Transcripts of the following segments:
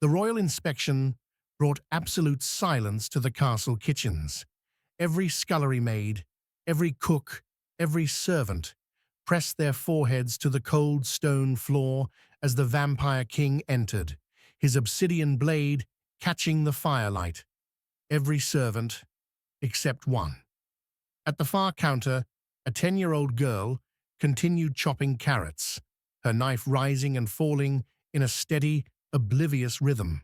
The royal inspection brought absolute silence to the castle kitchens. Every scullery maid, every cook, every servant pressed their foreheads to the cold stone floor as the vampire king entered, his obsidian blade catching the firelight. Every servant, except one. At the far counter, a 10-year-old girl continued chopping carrots, her knife rising and falling in a steady, oblivious rhythm.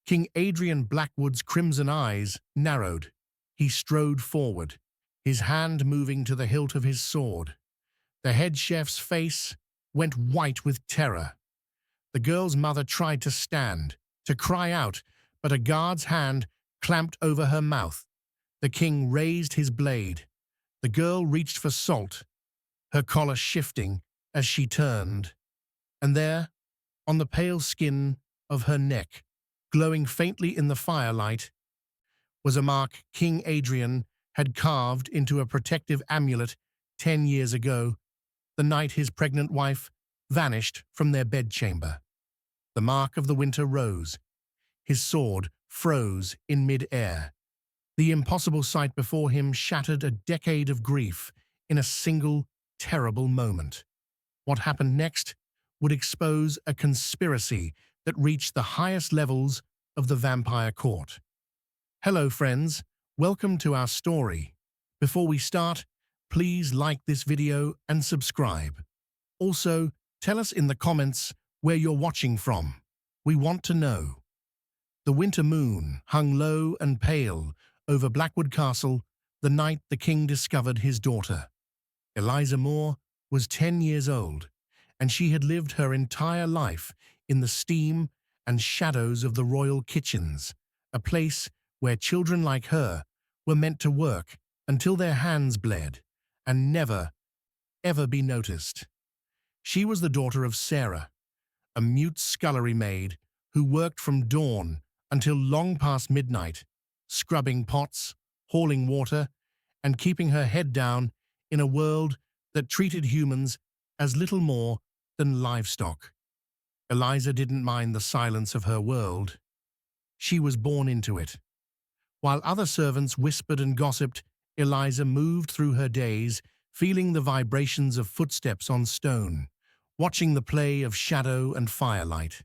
King Adrian Blackwood's crimson eyes narrowed. He strode forward, his hand moving to the hilt of his sword. The head chef's face went white with terror. The girl's mother tried to stand, to cry out, but a guard's hand clamped over her mouth. The king raised his blade. The girl reached for salt, her collar shifting as she turned. And there, on the pale skin of her neck, glowing faintly in the firelight, was a mark King Adrian had carved into a protective amulet 10 years ago, the night his pregnant wife vanished from their bedchamber. The mark of the winter rose. His sword froze in mid-air. The impossible sight before him shattered a decade of grief in a single, terrible moment. What happened next would expose a conspiracy that reached the highest levels of the vampire court. Hello, friends. Welcome to our story. Before we start, please like this video and subscribe. Also, tell us in the comments where you're watching from. We want to know. The winter moon hung low and pale over Blackwood Castle the night the king discovered his daughter. Eliza Moore was 10 years old, and she had lived her entire life in the steam and shadows of the royal kitchens, a place where children like her were meant to work until their hands bled and never, ever be noticed. She was the daughter of Sarah, a mute scullery maid who worked from dawn until long past midnight, scrubbing pots, hauling water, and keeping her head down in a world that treated humans as little more than livestock. Eliza didn't mind the silence of her world. She was born into it. While other servants whispered and gossiped, Eliza moved through her days, feeling the vibrations of footsteps on stone, watching the play of shadow and firelight,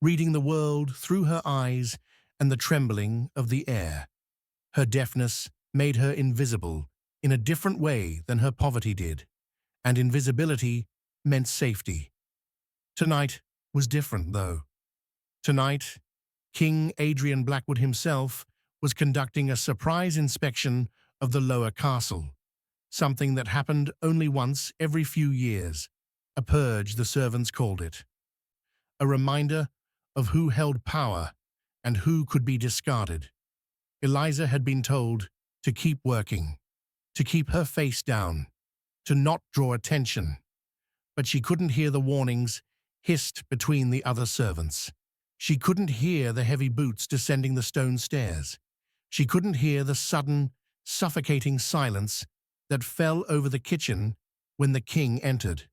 reading the world through her eyes and the trembling of the air. Her deafness made her invisible in a different way than her poverty did, and invisibility meant safety. Tonight was different, though. Tonight, King Adrian Blackwood himself was conducting a surprise inspection of the lower castle, something that happened only once every few years, a purge the servants called it. A reminder of who held power and who could be discarded. Eliza had been told to keep working, to keep her face down, to not draw attention, but she couldn't hear the warnings hissed between the other servants. She couldn't hear the heavy boots descending the stone stairs. She couldn't hear the sudden, suffocating silence that fell over the kitchen when the king entered.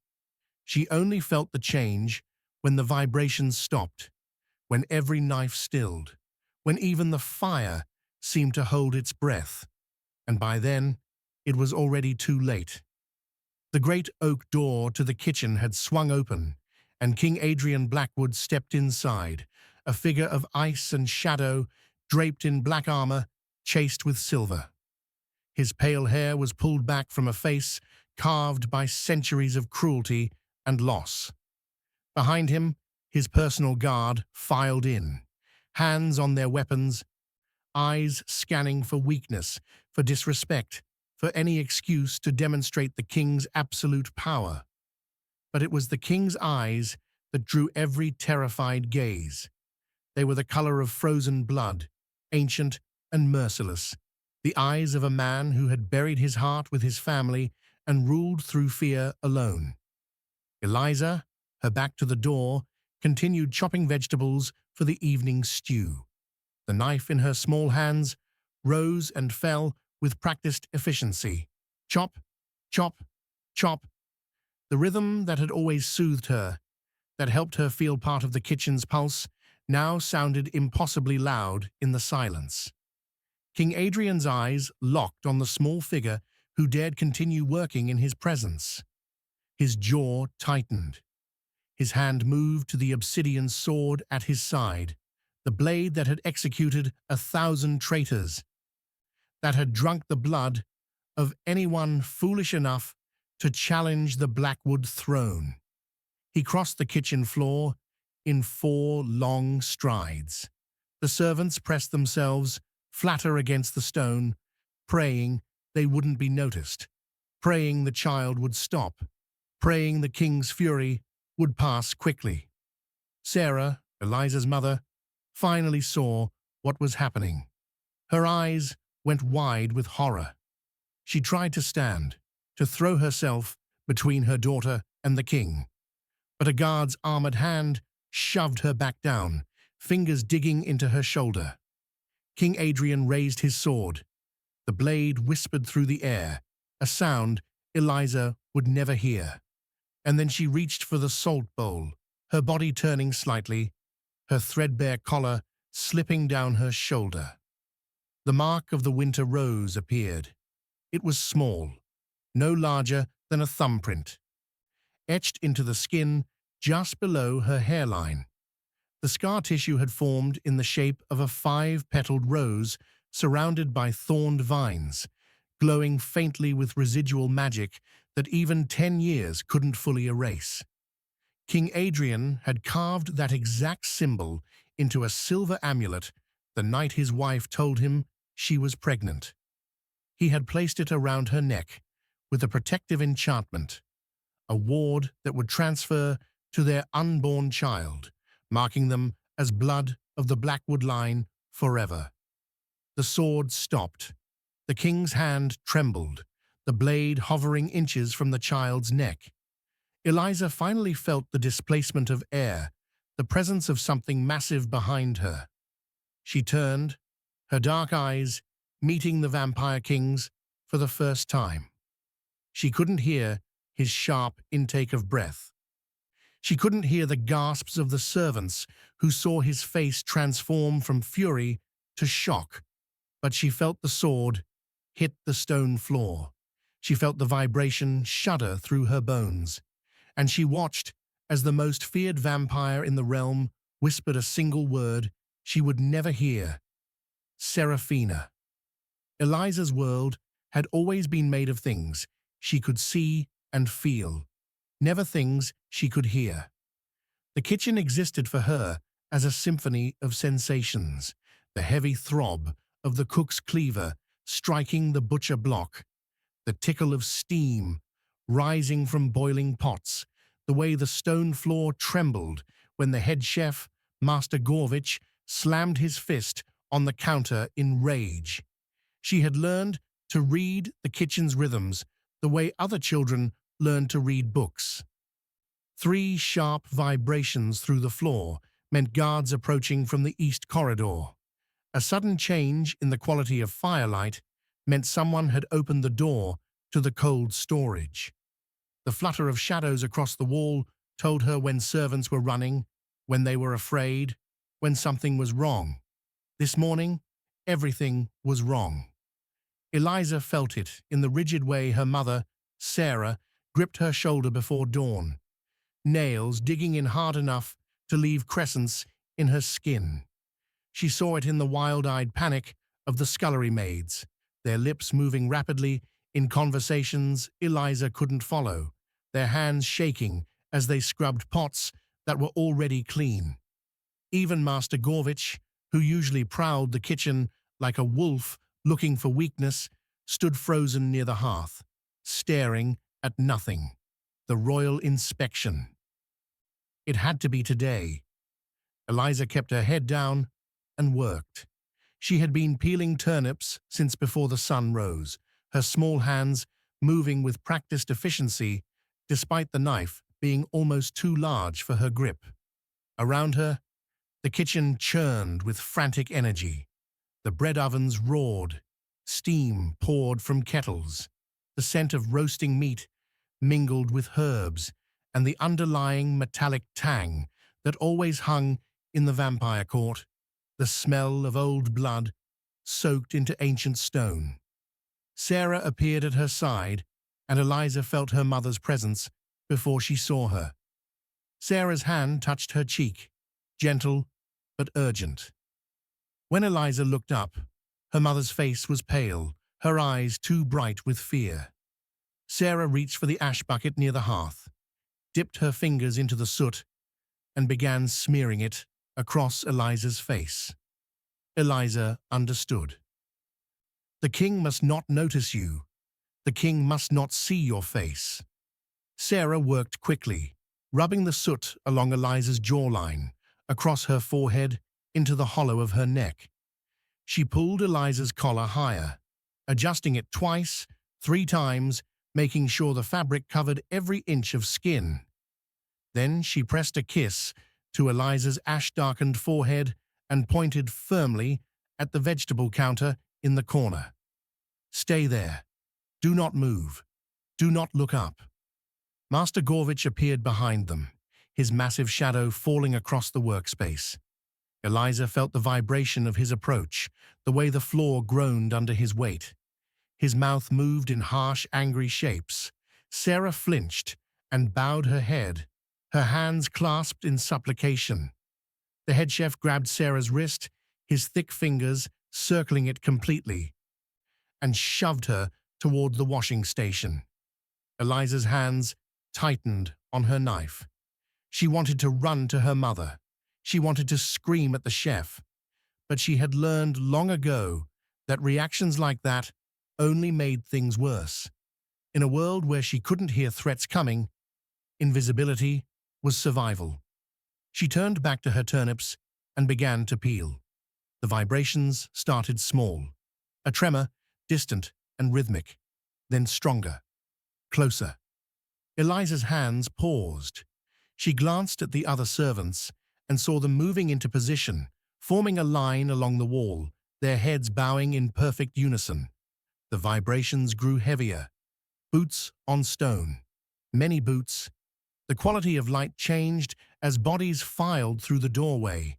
She only felt the change when the vibrations stopped, when every knife stilled, when even the fire seemed to hold its breath. And by then, it was already too late. The great oak door to the kitchen had swung open, and King Adrian Blackwood stepped inside, a figure of ice and shadow draped in black armor chased with silver. His pale hair was pulled back from a face carved by centuries of cruelty and loss. Behind him, his personal guard filed in, hands on their weapons, eyes scanning for weakness, for disrespect, for any excuse to demonstrate the king's absolute power. But it was the king's eyes that drew every terrified gaze. They were the color of frozen blood, ancient and merciless, the eyes of a man who had buried his heart with his family and ruled through fear alone. Eliza, her back to the door, continued chopping vegetables for the evening stew. The knife in her small hands rose and fell with practiced efficiency. Chop, chop, chop. The rhythm that had always soothed her, that helped her feel part of the kitchen's pulse, now sounded impossibly loud in the silence. King Adrian's eyes locked on the small figure who dared continue working in his presence. His jaw tightened. His hand moved to the obsidian sword at his side, the blade that had executed 1,000 traitors, that had drunk the blood of anyone foolish enough to challenge the Blackwood throne. He crossed the kitchen floor in 4 long strides. The servants pressed themselves flatter against the stone, praying they wouldn't be noticed, praying the child would stop, praying the king's fury would pass quickly. Sarah, Eliza's mother, finally saw what was happening. Her eyes went wide with horror. She tried to stand, to throw herself between her daughter and the king. But a guard's armored hand shoved her back down, fingers digging into her shoulder. King Adrian raised his sword. The blade whispered through the air, a sound Eliza would never hear. And then she reached for the salt bowl, her body turning slightly, her threadbare collar slipping down her shoulder. The mark of the winter rose appeared. It was small, no larger than a thumbprint, etched into the skin just below her hairline. The scar tissue had formed in the shape of a 5-petaled rose surrounded by thorned vines, glowing faintly with residual magic that even 10 years couldn't fully erase. King Adrian had carved that exact symbol into a silver amulet the night his wife told him she was pregnant. He had placed it around her neck with a protective enchantment, a ward that would transfer to their unborn child, marking them as blood of the Blackwood line forever. The sword stopped. The king's hand trembled, the blade hovering inches from the child's neck. Eliza finally felt the displacement of air, the presence of something massive behind her. She turned, her dark eyes meeting the Vampire King's for the first time. She couldn't hear his sharp intake of breath. She couldn't hear the gasps of the servants who saw his face transform from fury to shock, but she felt the sword hit the stone floor. She felt the vibration shudder through her bones, and she watched as the most feared vampire in the realm whispered a single word she would never hear: Seraphina. Eliza's world had always been made of things she could see and feel, never things she could hear. The kitchen existed for her as a symphony of sensations, the heavy throb of the cook's cleaver striking the butcher block, the tickle of steam rising from boiling pots, the way the stone floor trembled when the head chef, Master Gorvich, slammed his fist on the counter in rage. She had learned to read the kitchen's rhythms the way other children learned to read books. 3 sharp vibrations through the floor meant guards approaching from the east corridor. A sudden change in the quality of firelight meant someone had opened the door to the cold storage. The flutter of shadows across the wall told her when servants were running, when they were afraid, when something was wrong. This morning, everything was wrong. Eliza felt it in the rigid way her mother, Sarah, gripped her shoulder before dawn, nails digging in hard enough to leave crescents in her skin. She saw it in the wild-eyed panic of the scullery maids, their lips moving rapidly in conversations Eliza couldn't follow, their hands shaking as they scrubbed pots that were already clean. Even Master Gorvich, who usually prowled the kitchen like a wolf looking for weakness, stood frozen near the hearth, staring at nothing. The royal inspection. It had to be today. Eliza kept her head down and worked. She had been peeling turnips since before the sun rose, her small hands moving with practiced efficiency despite the knife being almost too large for her grip. Around her, the kitchen churned with frantic energy. The bread ovens roared, steam poured from kettles, the scent of roasting meat mingled with herbs and the underlying metallic tang that always hung in the vampire court, the smell of old blood soaked into ancient stone. Sarah appeared at her side, and Eliza felt her mother's presence before she saw her. Sarah's hand touched her cheek, gentle but urgent. When Eliza looked up, her mother's face was pale, her eyes too bright with fear. Sarah reached for the ash bucket near the hearth, dipped her fingers into the soot, and began smearing it across Eliza's face. Eliza understood. The king must not notice you. The king must not see your face. Sarah worked quickly, rubbing the soot along Eliza's jawline, across her forehead, into the hollow of her neck. She pulled Eliza's collar higher, adjusting it twice, 3 times, making sure the fabric covered every inch of skin. Then she pressed a kiss to Eliza's ash-darkened forehead and pointed firmly at the vegetable counter in the corner. "Stay there. Do not move. Do not look up." Master Gorvich appeared behind them, his massive shadow falling across the workspace. Eliza felt the vibration of his approach, the way the floor groaned under his weight. His mouth moved in harsh, angry shapes. Sarah flinched and bowed her head, her hands clasped in supplication. The head chef grabbed Sarah's wrist, his thick fingers circling it completely, and shoved her toward the washing station. Eliza's hands tightened on her knife. She wanted to run to her mother. She wanted to scream at the chef. But she had learned long ago that reactions like that only made things worse. In a world where she couldn't hear threats coming, invisibility was survival. She turned back to her turnips and began to peel. The vibrations started small, a tremor, distant and rhythmic, then stronger, closer. Eliza's hands paused. She glanced at the other servants and saw them moving into position, forming a line along the wall, their heads bowing in perfect unison. The vibrations grew heavier. Boots on stone. Many boots. The quality of light changed as bodies filed through the doorway.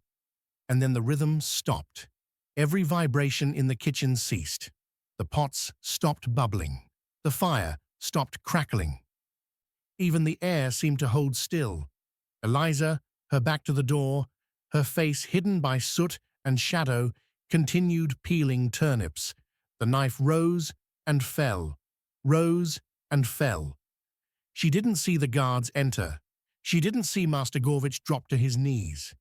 And then the rhythm stopped. Every vibration in the kitchen ceased. The pots stopped bubbling. The fire stopped crackling. Even the air seemed to hold still. Eliza, her back to the door, her face hidden by soot and shadow, continued peeling turnips. The knife rose and fell, rose and fell. She didn't see the guards enter. She didn't see Master Gorvich drop to his knees.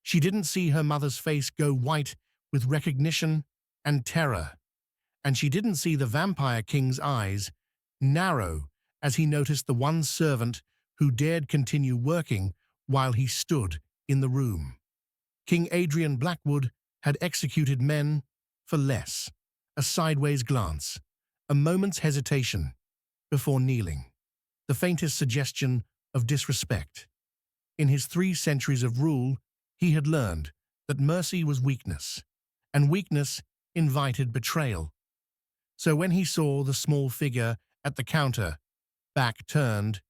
She didn't see her mother's face go white with recognition and terror. And she didn't see the vampire king's eyes narrow as he noticed the one servant who dared continue working while he stood in the room. King Adrian Blackwood had executed men for less. A sideways glance, a moment's hesitation before kneeling, the faintest suggestion of disrespect. In his 3 centuries of rule, he had learned that mercy was weakness, and weakness invited betrayal. So when he saw the small figure at the counter, back turned,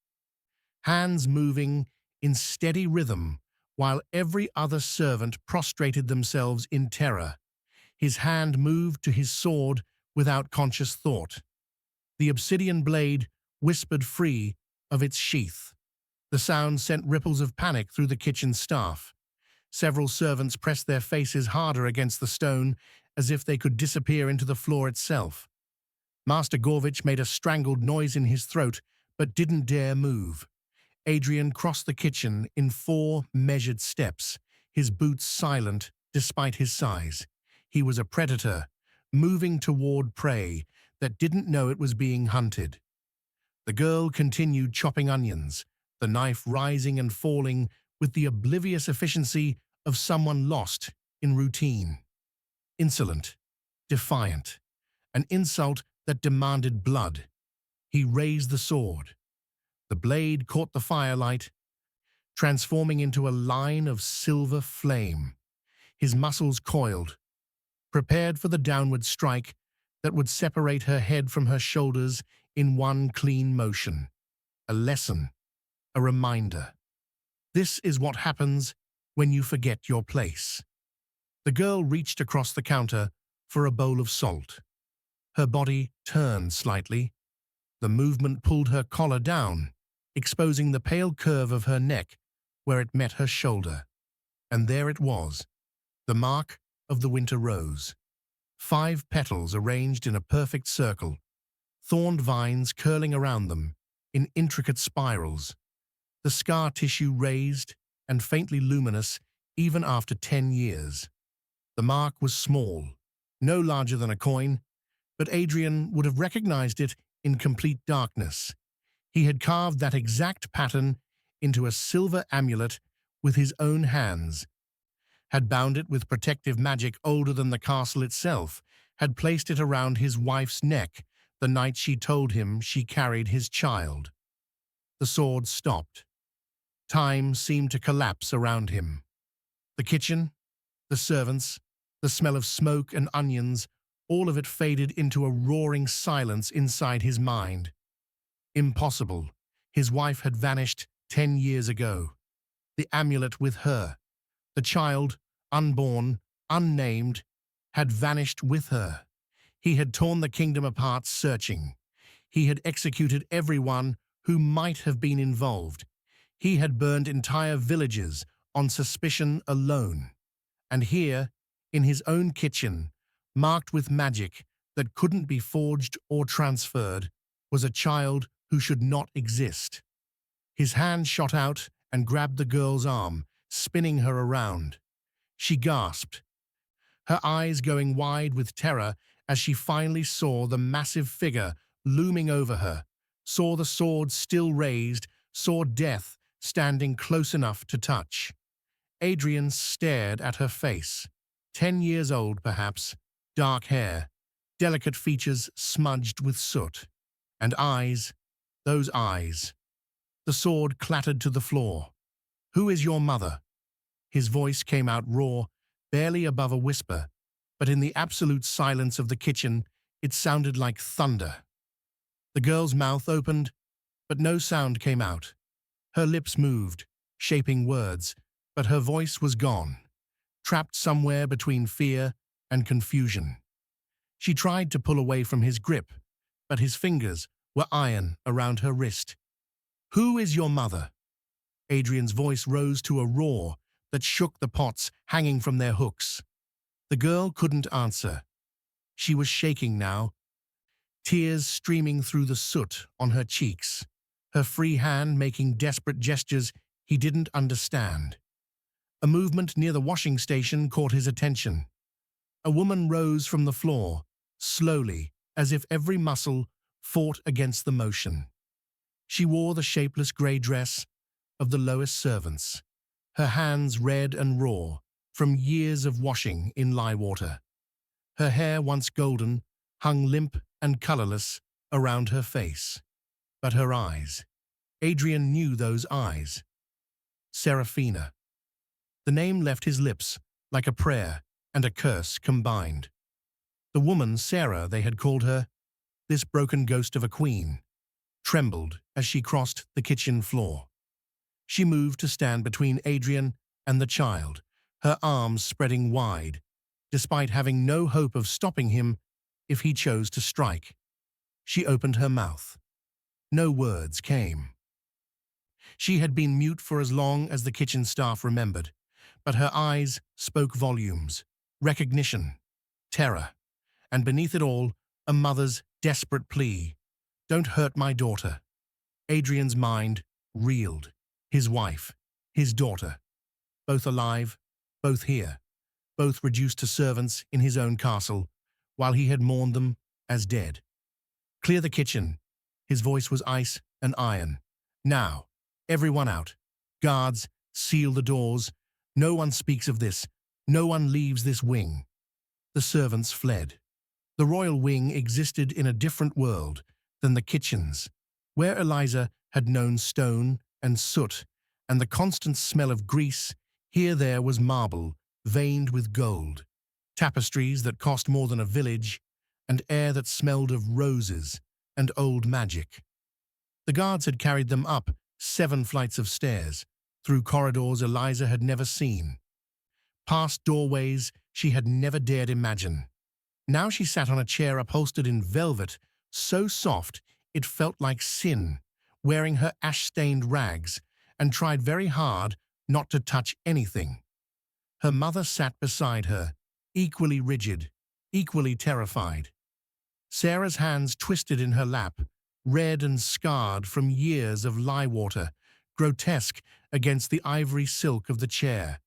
hands moving in steady rhythm while every other servant prostrated themselves in terror, his hand moved to his sword without conscious thought. The obsidian blade whispered free of its sheath. The sound sent ripples of panic through the kitchen staff. Several servants pressed their faces harder against the stone as if they could disappear into the floor itself. Master Gorvich made a strangled noise in his throat but didn't dare move. Adrian crossed the kitchen in 4 measured steps, his boots silent despite his size. He was a predator, moving toward prey that didn't know it was being hunted. The girl continued chopping onions, the knife rising and falling with the oblivious efficiency of someone lost in routine. Insolent, defiant, an insult that demanded blood. He raised the sword. The blade caught the firelight, transforming into a line of silver flame. His muscles coiled, prepared for the downward strike that would separate her head from her shoulders in one clean motion. A lesson, a reminder. This is what happens when you forget your place. The girl reached across the counter for a bowl of salt. Her body turned slightly. The movement pulled her collar down, exposing the pale curve of her neck where it met her shoulder. And there it was, the mark of the winter rose. 5 petals arranged in a perfect circle, thorned vines curling around them in intricate spirals. The scar tissue raised and faintly luminous even after 10 years. The mark was small, no larger than a coin, but Adrian would have recognized it in complete darkness. He had carved that exact pattern into a silver amulet with his own hands, had bound it with protective magic older than the castle itself, had placed it around his wife's neck the night she told him she carried his child. The sword stopped. Time seemed to collapse around him. The kitchen, the servants, the smell of smoke and onions, all of it faded into a roaring silence inside his mind. Impossible. His wife had vanished 10 years ago. The amulet with her. The child, unborn, unnamed, had vanished with her. He had torn the kingdom apart searching. He had executed everyone who might have been involved. He had burned entire villages on suspicion alone. And here, in his own kitchen, marked with magic that couldn't be forged or transferred, was a child who should not exist. His hand shot out and grabbed the girl's arm, spinning her around. She gasped, her eyes going wide with terror as she finally saw the massive figure looming over her, saw the sword still raised, saw death standing close enough to touch. Adrian stared at her face. 10 years old, perhaps, dark hair, delicate features smudged with soot, and eyes, those eyes. The sword clattered to the floor. "Who is your mother?" His voice came out raw, barely above a whisper, but in the absolute silence of the kitchen, it sounded like thunder. The girl's mouth opened, but no sound came out. Her lips moved, shaping words, but her voice was gone, trapped somewhere between fear and confusion. She tried to pull away from his grip, but his fingers were iron around her wrist. "Who is your mother?" Adrian's voice rose to a roar that shook the pots hanging from their hooks. The girl couldn't answer. She was shaking now, tears streaming through the soot on her cheeks, her free hand making desperate gestures he didn't understand. A movement near the washing station caught his attention. A woman rose from the floor, slowly, as if every muscle fought against the motion. She wore the shapeless grey dress of the lowest servants, her hands red and raw from years of washing in lye water. Her hair, once golden, hung limp and colourless around her face. But her eyes, Adrian knew those eyes. Serafina. The name left his lips like a prayer and a curse combined. The woman, Sarah, they had called her, this broken ghost of a queen, trembled as she crossed the kitchen floor. She moved to stand between Adrian and the child, her arms spreading wide, despite having no hope of stopping him if he chose to strike. She opened her mouth. No words came. She had been mute for as long as the kitchen staff remembered, but her eyes spoke volumes, recognition, terror, and beneath it all, a mother's desperate plea. "Don't hurt my daughter." Adrian's mind reeled. His wife, his daughter, both alive, both here, both reduced to servants in his own castle, while he had mourned them as dead. "Clear the kitchen." His voice was ice and iron. "Now, everyone out. Guards, seal the doors. No one speaks of this. No one leaves this wing." The servants fled. The royal wing existed in a different world than the kitchens, where Eliza had known stone and soot and the constant smell of grease. Here there was marble, veined with gold, tapestries that cost more than a village, and air that smelled of roses and old magic. The guards had carried them up 7 flights of stairs, through corridors Eliza had never seen, past doorways she had never dared imagine. Now she sat on a chair upholstered in velvet, so soft it felt like sin, wearing her ash-stained rags, and tried very hard not to touch anything. Her mother sat beside her, equally rigid, equally terrified. Sarah's hands twisted in her lap, red and scarred from years of lye water, grotesque against the ivory silk of the chair.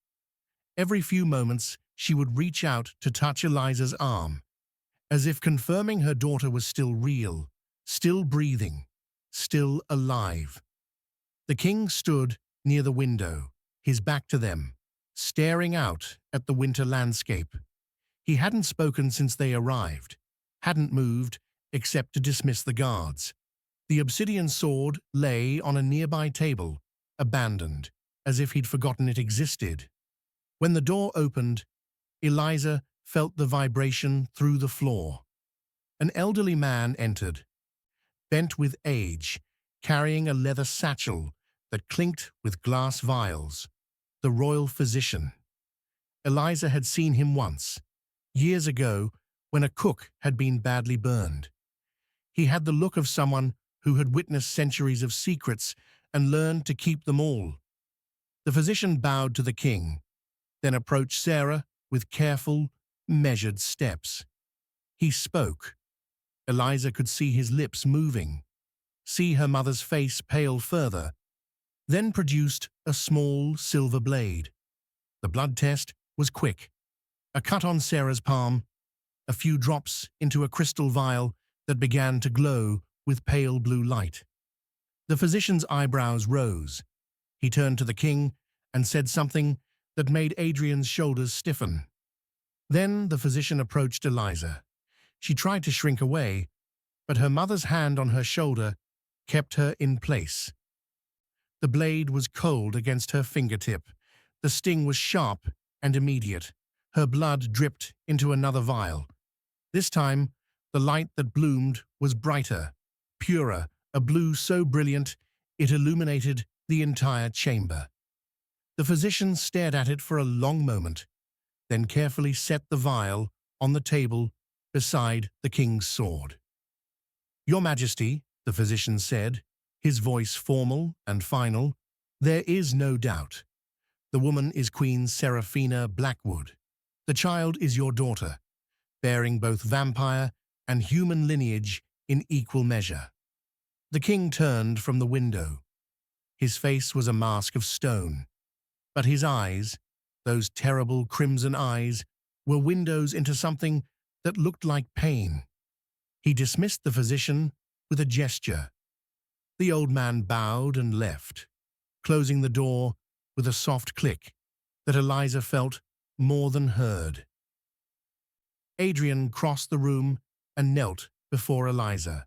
Every few moments she would reach out to touch Eliza's arm, as if confirming her daughter was still real, still breathing, still alive. The king stood near the window, his back to them, staring out at the winter landscape. He hadn't spoken since they arrived, hadn't moved except to dismiss the guards. The obsidian sword lay on a nearby table, abandoned, as if he'd forgotten it existed. When the door opened, Eliza felt the vibration through the floor. An elderly man entered, bent with age, carrying a leather satchel that clinked with glass vials. The royal physician. Eliza had seen him once, years ago, when a cook had been badly burned. He had the look of someone who had witnessed centuries of secrets and learned to keep them all. The physician bowed to the king, then approached Sarah with careful, measured steps. He spoke. Eliza could see his lips moving, see her mother's face pale further, then produced a small silver blade. The blood test was quick. A cut on Sarah's palm, a few drops into a crystal vial that began to glow with pale blue light. The physician's eyebrows rose. He turned to the king and said something that made Adrian's shoulders stiffen. Then the physician approached Eliza. She tried to shrink away, but her mother's hand on her shoulder kept her in place. The blade was cold against her fingertip. The sting was sharp and immediate. Her blood dripped into another vial. This time, the light that bloomed was brighter, purer, a blue so brilliant it illuminated the entire chamber. The physician stared at it for a long moment, then carefully set the vial on the table beside the king's sword. "Your Majesty," the physician said, his voice formal and final, "there is no doubt. The woman is Queen Seraphina Blackwood. The child is your daughter, bearing both vampire and human lineage in equal measure." The king turned from the window. His face was a mask of stone, but his eyes, those terrible crimson eyes, were windows into something that looked like pain. He dismissed the physician with a gesture. The old man bowed and left, closing the door with a soft click that Eliza felt more than heard. Adrian crossed the room and knelt before Eliza.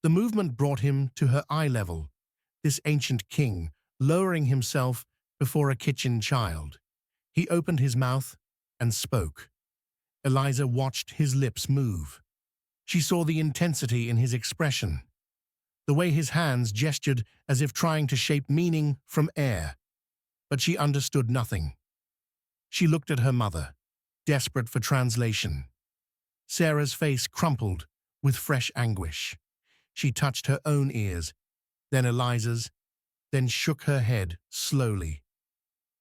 The movement brought him to her eye level, this ancient king, lowering himself before a kitchen child. He opened his mouth and spoke. Eliza watched his lips move. She saw the intensity in his expression, the way his hands gestured as if trying to shape meaning from air. But she understood nothing. She looked at her mother, desperate for translation. Sarah's face crumpled with fresh anguish. She touched her own ears, then Eliza's, then shook her head slowly.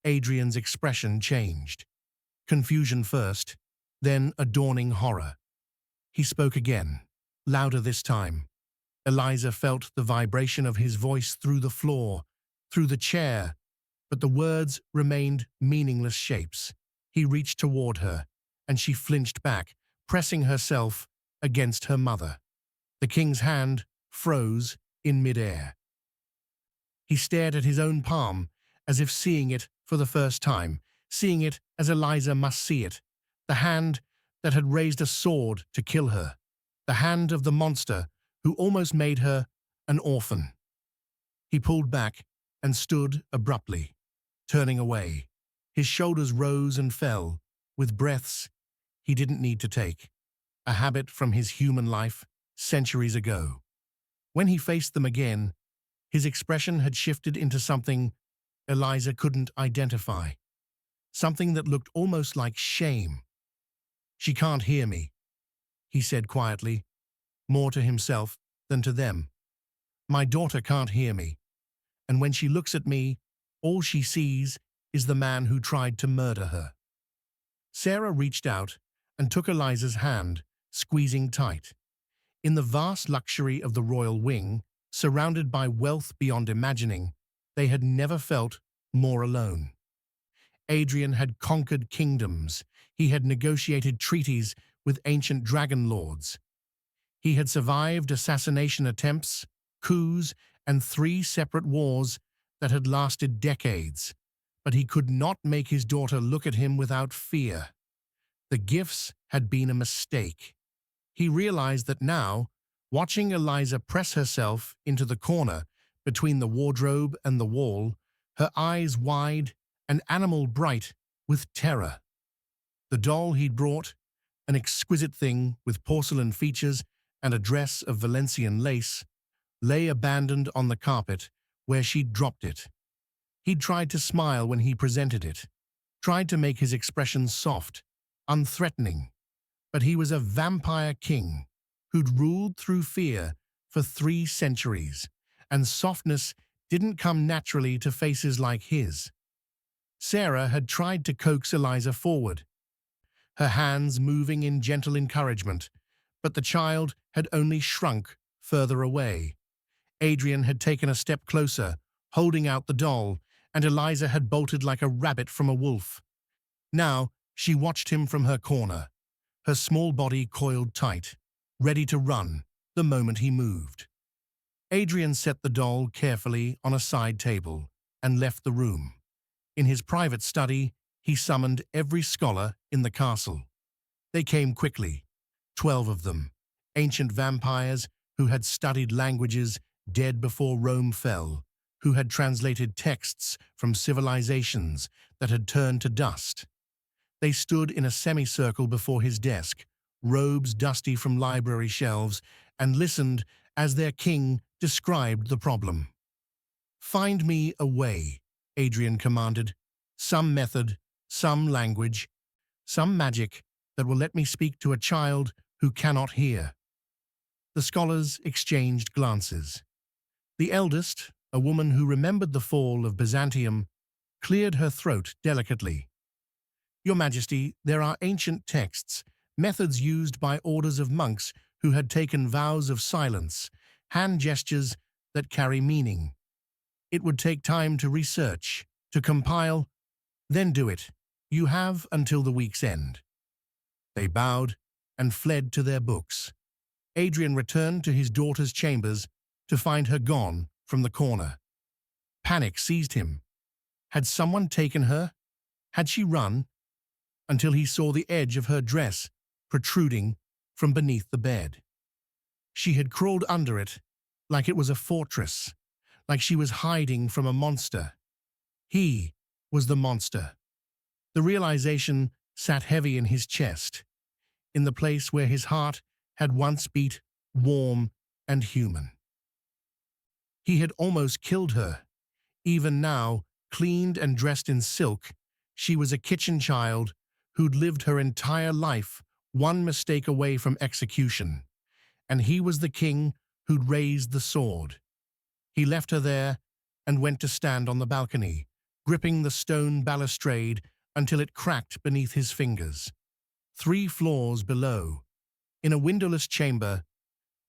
Adrian's expression changed. Confusion first, then a dawning horror. He spoke again, louder this time. Eliza felt the vibration of his voice through the floor, through the chair, but the words remained meaningless shapes. He reached toward her, and she flinched back, pressing herself against her mother. The king's hand froze in midair. He stared at his own palm, as if seeing it for the first time, seeing it as Eliza must see it, the hand that had raised a sword to kill her, the hand of the monster who almost made her an orphan. He pulled back and stood abruptly, turning away. His shoulders rose and fell, with breaths he didn't need to take, a habit from his human life centuries ago. When he faced them again, his expression had shifted into something Eliza couldn't identify. Something that looked almost like shame. "She can't hear me," he said quietly, more to himself than to them. "My daughter can't hear me, and when she looks at me, all she sees is the man who tried to murder her." Sarah reached out and took Eliza's hand, squeezing tight. In the vast luxury of the royal wing, surrounded by wealth beyond imagining, they had never felt more alone. Adrian had conquered kingdoms. He had negotiated treaties with ancient dragon lords. He had survived assassination attempts, coups, and 3 separate wars that had lasted decades. But he could not make his daughter look at him without fear. The gifts had been a mistake. He realized that now, watching Eliza press herself into the corner between the wardrobe and the wall, her eyes wide and animal bright with terror. The doll he'd brought, an exquisite thing with porcelain features and a dress of Valencian lace, lay abandoned on the carpet where she'd dropped it. He'd tried to smile when he presented it, tried to make his expression soft, unthreatening, but he was a vampire king who'd ruled through fear for 3 centuries, and softness didn't come naturally to faces like his. Sarah had tried to coax Eliza forward, her hands moving in gentle encouragement, but the child had only shrunk further away. Adrian had taken a step closer, holding out the doll, and Eliza had bolted like a rabbit from a wolf. Now she watched him from her corner, her small body coiled tight, ready to run the moment he moved. Adrian set the doll carefully on a side table and left the room. In his private study, he summoned every scholar in the castle. They came quickly, 12 of them, ancient vampires who had studied languages dead before Rome fell, who had translated texts from civilizations that had turned to dust. They stood in a semicircle before his desk, robes dusty from library shelves, and listened as their king described the problem. "Find me a way," Adrian commanded. "Some method, some language, some magic that will let me speak to a child who cannot hear." The scholars exchanged glances. The eldest, a woman who remembered the fall of Byzantium, cleared her throat delicately. "Your Majesty, there are ancient texts, methods used by orders of monks who had taken vows of silence, hand gestures that carry meaning. It would take time to research, to compile, then do it. You have until the week's end." They bowed and fled to their books. Adrian returned to his daughter's chambers to find her gone from the corner. Panic seized him. Had someone taken her? Had she run? Until he saw the edge of her dress protruding from beneath the bed. She had crawled under it like it was a fortress, like she was hiding from a monster. He was the monster. The realization sat heavy in his chest, in the place where his heart had once beat warm and human. He had almost killed her. Even now, cleaned and dressed in silk, she was a kitchen child who'd lived her entire life one mistake away from execution. And he was the king who'd raised the sword. He left her there and went to stand on the balcony, gripping the stone balustrade until it cracked beneath his fingers. 3 floors below, in a windowless chamber,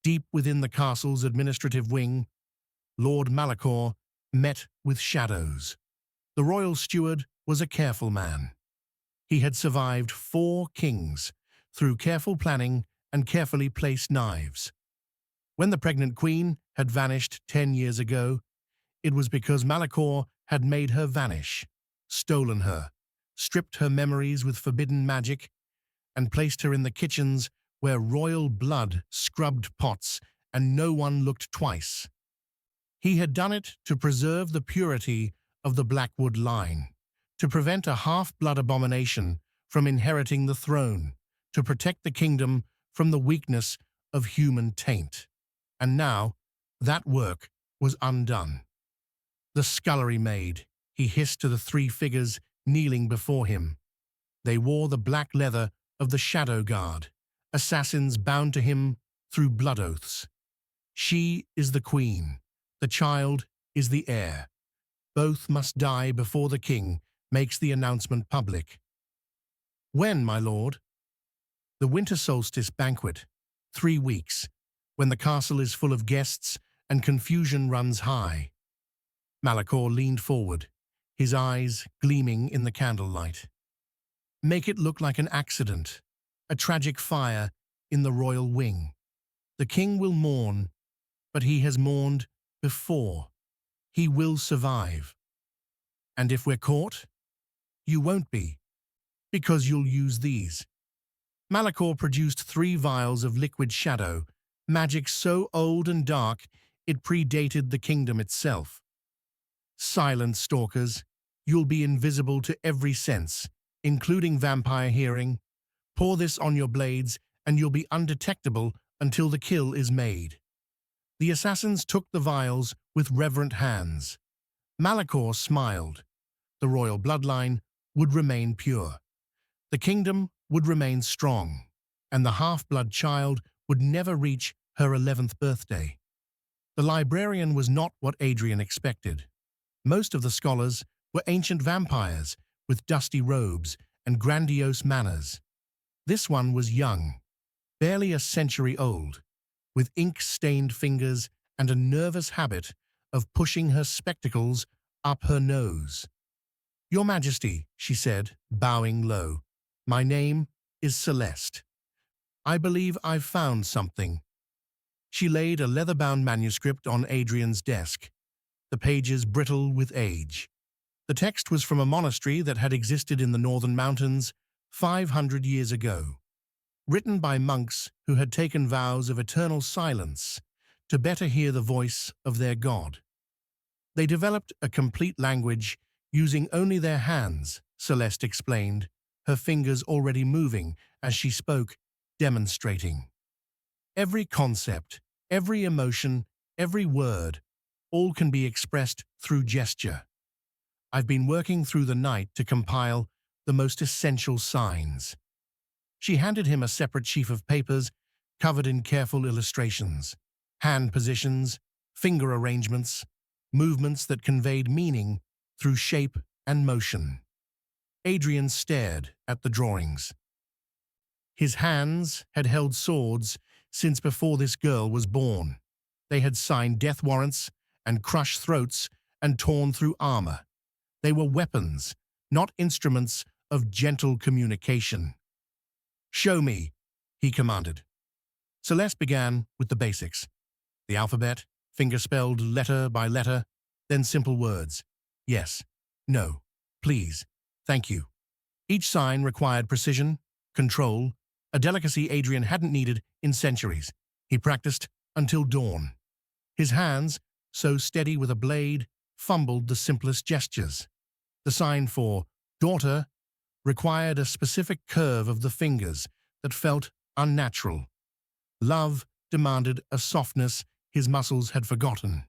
deep within the castle's administrative wing, Lord Malachor met with shadows. The royal steward was a careful man. He had survived 4 kings through careful planning and carefully placed knives. When the pregnant queen had vanished 10 years ago, it was because Malachor had made her vanish, stolen her, stripped her memories with forbidden magic, and placed her in the kitchens where royal blood scrubbed pots and no one looked twice. He had done it to preserve the purity of the Blackwood line, to prevent a half-blood abomination from inheriting the throne, to protect the kingdom from the weakness of human taint. And now, that work was undone. The scullery maid, he hissed to the three figures kneeling before him. They wore the black leather of the Shadow Guard, assassins bound to him through blood oaths. She is the queen. The child is the heir. Both must die before the king makes the announcement public. When, my lord? The winter solstice banquet, 3 weeks, when the castle is full of guests and confusion runs high. Malachor leaned forward, his eyes gleaming in the candlelight. Make it look like an accident, a tragic fire in the royal wing. The king will mourn, but he has mourned before. He will survive. And if we're caught, you won't be, because you'll use these. Malachor produced 3 vials of liquid shadow, magic so old and dark it predated the kingdom itself. Silent stalkers, you'll be invisible to every sense, including vampire hearing. Pour this on your blades and you'll be undetectable until the kill is made. The assassins took the vials with reverent hands. Malachor smiled. The royal bloodline would remain pure. The kingdom would remain strong, and the half-blood child would never reach her 11th birthday. The librarian was not what Adrian expected. Most of the scholars were ancient vampires with dusty robes and grandiose manners. This one was young, barely a century old, with ink-stained fingers and a nervous habit of pushing her spectacles up her nose. "Your Majesty," she said, bowing low, "my name is Celeste. I believe I've found something." She laid a leather-bound manuscript on Adrian's desk, the pages brittle with age. The text was from a monastery that had existed in the northern mountains 500 years ago, written by monks who had taken vows of eternal silence to better hear the voice of their god. They developed a complete language using only their hands, Celeste explained, her fingers already moving as she spoke, demonstrating. Every concept, every emotion, every word, all can be expressed through gesture. I've been working through the night to compile the most essential signs. She handed him a separate sheaf of papers covered in careful illustrations, hand positions, finger arrangements, movements that conveyed meaning through shape and motion. Adrian stared at the drawings. His hands had held swords since before this girl was born. They had signed death warrants and crushed throats and torn through armor. They were weapons, not instruments of gentle communication. "Show me," he commanded. Celeste began with the basics. The alphabet, finger-spelled letter by letter, then simple words. Yes, no, please, thank you. Each sign required precision, control, a delicacy Adrian hadn't needed in centuries. He practiced until dawn. His hands, so steady with a blade, fumbled the simplest gestures. The sign for daughter required a specific curve of the fingers that felt unnatural. Love demanded a softness his muscles had forgotten.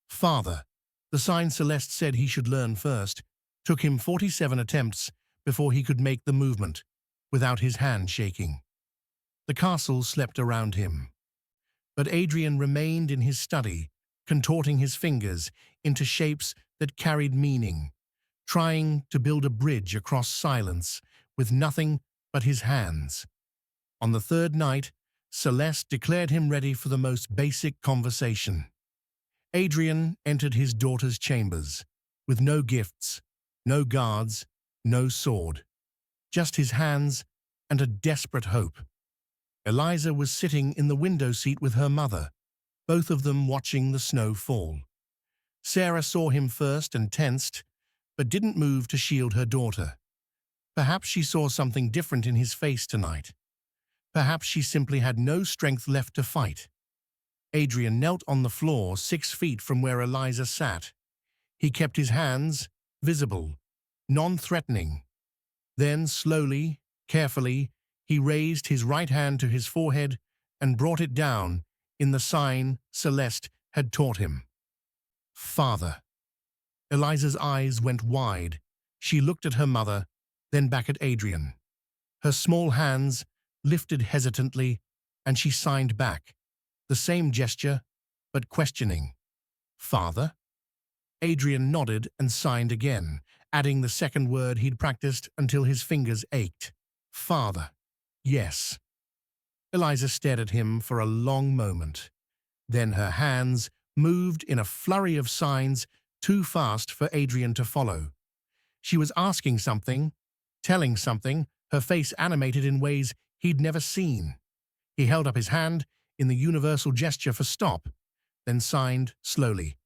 Father, the sign Celeste said he should learn first, took him 47 attempts before he could make the movement, without his hand shaking. The castle slept around him. But Adrian remained in his study, contorting his fingers into shapes that carried meaning, trying to build a bridge across silence with nothing but his hands. On the 3rd night, Celeste declared him ready for the most basic conversation. Adrian entered his daughter's chambers, with no gifts, no guards, no sword, just his hands and a desperate hope. Eliza was sitting in the window seat with her mother, both of them watching the snow fall. Sarah saw him first and tensed, but didn't move to shield her daughter. Perhaps she saw something different in his face tonight. Perhaps she simply had no strength left to fight. Adrian knelt on the floor 6 feet from where Eliza sat. He kept his hands visible, non-threatening. Then, slowly, carefully, he raised his right hand to his forehead and brought it down in the sign Celeste had taught him. Father. Eliza's eyes went wide. She looked at her mother, then back at Adrian. Her small hands lifted hesitantly, and she signed back. The same gesture, but questioning. Father? Adrian nodded and signed again, adding the second word he'd practiced until his fingers ached. Father. Yes. Eliza stared at him for a long moment. Then her hands moved in a flurry of signs too fast for Adrian to follow. She was asking something, telling something, her face animated in ways he'd never seen. He held up his hand in the universal gesture for stop, then signed slowly.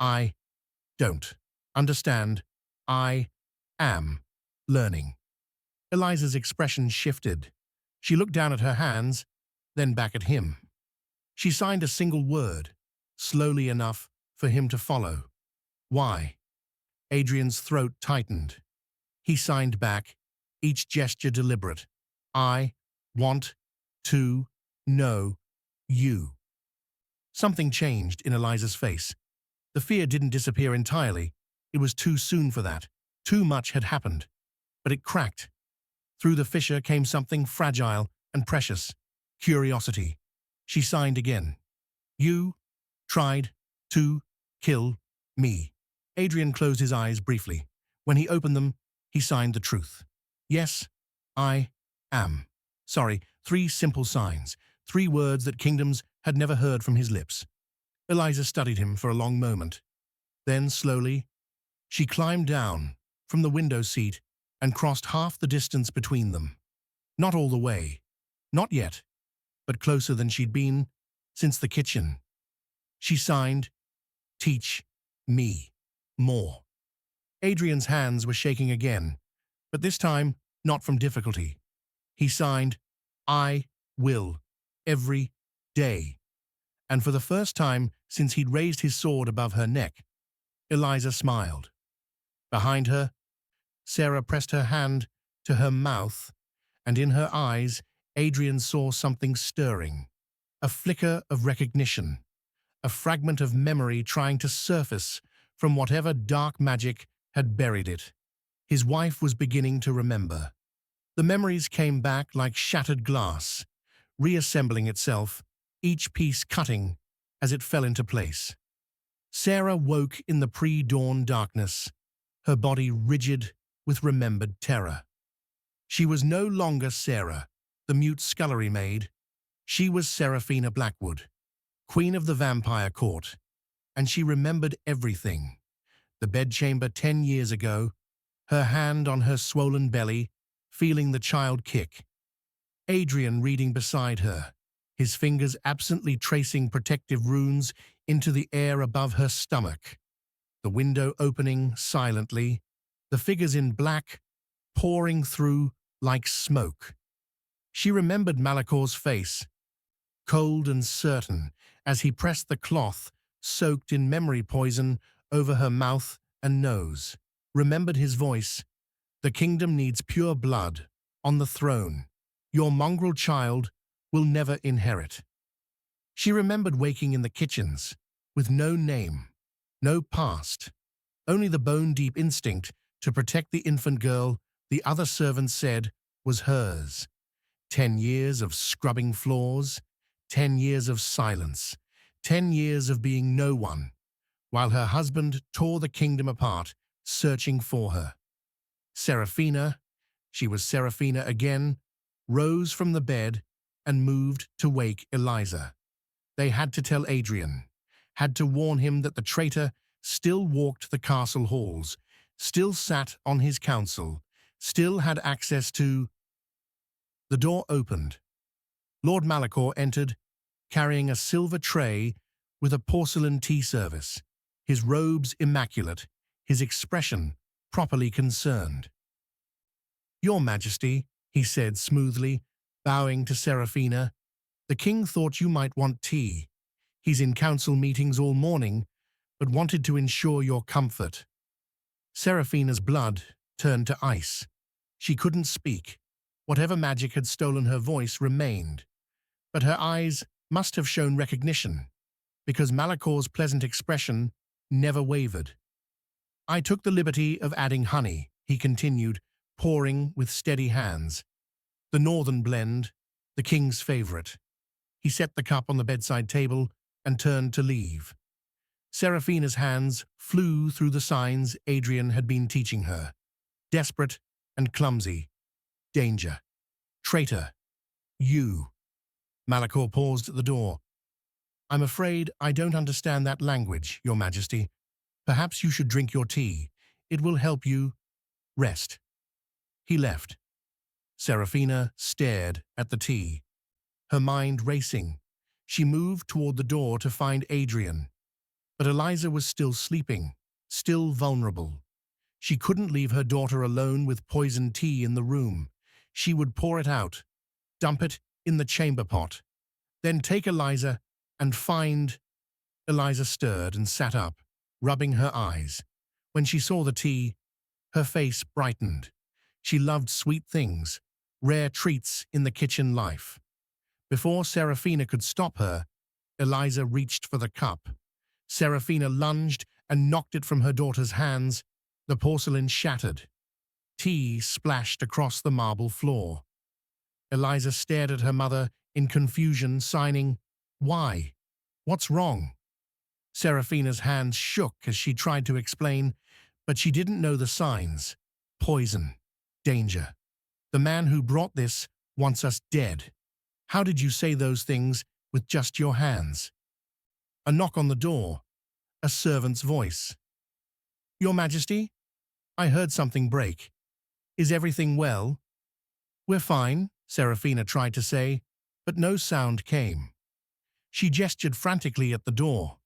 I don't understand. I am learning. Eliza's expression shifted. She looked down at her hands, then back at him. She signed a single word, slowly enough for him to follow. Why? Adrian's throat tightened. He signed back, each gesture deliberate. I want to know you. Something changed in Eliza's face. The fear didn't disappear entirely. It was too soon for that. Too much had happened. But it cracked. Through the fissure came something fragile and precious. Curiosity. She signed again. You tried to kill me. Adrian closed his eyes briefly. When he opened them, he signed the truth. Yes, I am. Sorry, 3 simple signs, 3 words that kingdoms had never heard from his lips. Eliza studied him for a long moment. Then, slowly, she climbed down from the window seat and crossed half the distance between them. Not all the way. Not yet, but closer than she'd been since the kitchen. She signed, Teach me more. Adrian's hands were shaking again, but this time not from difficulty. He signed, I will, every day. And for the first time since he'd raised his sword above her neck, Eliza smiled. Behind her, Sarah pressed her hand to her mouth, and in her eyes, Adrian saw something stirring. A flicker of recognition, a fragment of memory trying to surface from whatever dark magic had buried it. His wife was beginning to remember. The memories came back like shattered glass, reassembling itself, each piece cutting as it fell into place. Sarah woke in the pre-dawn darkness, her body rigid with remembered terror. She was no longer Sarah, the mute scullery maid. She was Seraphina Blackwood, queen of the vampire court, and she remembered everything. The bedchamber 10 years ago, her hand on her swollen belly, feeling the child kick. Adrian reading beside her, his fingers absently tracing protective runes into the air above her stomach. The window opening silently, the figures in black pouring through like smoke. She remembered Malakor's face, cold and certain, as he pressed the cloth soaked in memory poison over her mouth and nose. Remembered his voice, the kingdom needs pure blood on the throne. Your mongrel child will never inherit. She remembered waking in the kitchens, with no name, no past, only the bone-deep instinct to protect the infant girl the other servants said was hers. 10 years of scrubbing floors, 10 years of silence, 10 years of being no one, while her husband tore the kingdom apart, searching for her. Seraphina, she was Seraphina again, rose from the bed and moved to wake Eliza. They had to tell Adrian, had to warn him that the traitor still walked the castle halls, still sat on his council, still had access to... The door opened. Lord Malakor entered, carrying a silver tray with a porcelain tea service, his robes immaculate, his expression properly concerned. Your Majesty, he said smoothly, bowing to Seraphina, the king thought you might want tea. He's in council meetings all morning, but wanted to ensure your comfort. Seraphina's blood turned to ice. She couldn't speak. Whatever magic had stolen her voice remained, but her eyes must have shown recognition, because Malakor's pleasant expression never wavered. I took the liberty of adding honey, he continued, pouring with steady hands. The northern blend, the king's favorite. He set the cup on the bedside table and turned to leave. Seraphina's hands flew through the signs Adrian had been teaching her. Desperate and clumsy. Danger. Traitor. You. Malachor paused at the door. I'm afraid I don't understand that language, Your Majesty. Perhaps you should drink your tea. It will help you rest. He left. Seraphina stared at the tea, her mind racing. She moved toward the door to find Adrian. But Eliza was still sleeping, still vulnerable. She couldn't leave her daughter alone with poisoned tea in the room. She would pour it out, dump it in the chamber pot, then take Eliza and find... Eliza stirred and sat up, rubbing her eyes. When she saw the tea, her face brightened. She loved sweet things, rare treats in the kitchen life. Before Seraphina could stop her, Eliza reached for the cup. Seraphina lunged and knocked it from her daughter's hands. The porcelain shattered. Tea splashed across the marble floor. Eliza stared at her mother in confusion, signing, "Why? What's wrong?" Seraphina's hands shook as she tried to explain, but she didn't know the signs. Poison. Danger. The man who brought this wants us dead. How did you say those things with just your hands? A knock on the door. A servant's voice. Your Majesty, I heard something break. Is everything well? We're fine, Seraphina tried to say, but no sound came. She gestured frantically at the door.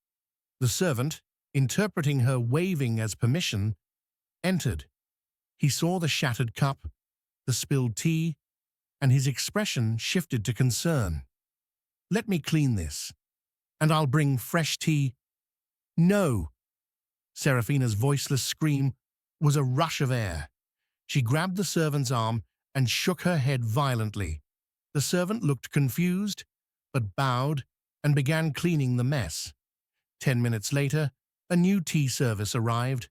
The servant, interpreting her waving as permission, entered. He saw the shattered cup, the spilled tea, and his expression shifted to concern. Let me clean this, and I'll bring fresh tea. No! Seraphina's voiceless scream was a rush of air. She grabbed the servant's arm and shook her head violently. The servant looked confused, but bowed and began cleaning the mess. 10 minutes later, a new tea service arrived,